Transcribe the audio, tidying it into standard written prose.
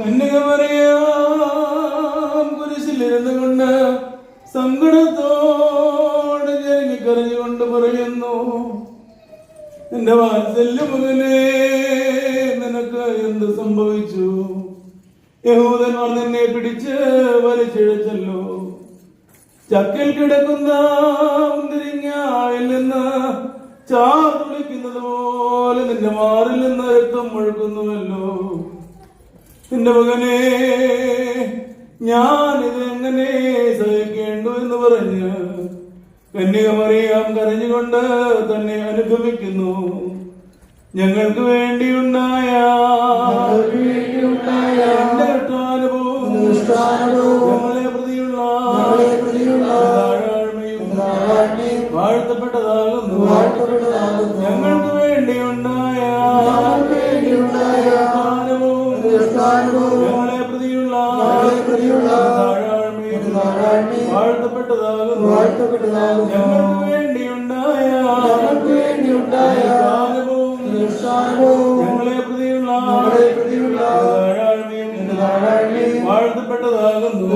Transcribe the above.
കന്യകമറിയാം കുരിശിലിരുന്നു കൊണ്ട് സങ്കടത്തോടെ കരഞ്ഞുകൊണ്ട് പറയുന്നു, എന്റെ വാത്സല്യ മകനെ, നിനക്ക് എന്ത് സംഭവിച്ചു? യഹൂദന്മാർ നിന്നെ പിടിച്ച് വലിച്ചിഴച്ചല്ലോ. ചക്കിൽ കിടക്കുന്ന മുന്തിരിങ്ങയിൽ നിന്ന് ചാർ തുളിക്കുന്നത് പോലെ നിന്റെ മാറിൽ നിന്ന് രക്തം ഒഴുകുന്നുവല്ലോ. നിന്റെ മകനെ, ഞാനിത് എങ്ങനെ സഹിക്കേണ്ടു എന്ന് പറഞ്ഞ് കന്യകമറിയാം കരഞ്ഞുകൊണ്ട് തന്നെ അനുഗമിക്കുന്നു. ഞങ്ങൾക്ക് വേണ്ടിയുണ്ടായ എന്റെ കഷ്ടാനുഭവവും ഞങ്ങളെ പ്രതിയുള്ള വാഴ്ത്തപ്പെട്ടതാകുന്നു. ഞങ്ങൾക്ക് വേണ്ടിയുണ്ടായ ഞങ്ങളെ പ്രതിയുള്ള വാഴ്ത്തപ്പെട്ടതാകുന്നു. ഞങ്ങൾക്ക് വേണ്ടിയുണ്ടായ ഞങ്ങളെ പ്രതിയുള്ള വാഴ്ത്തപ്പെട്ടതാകുന്നു.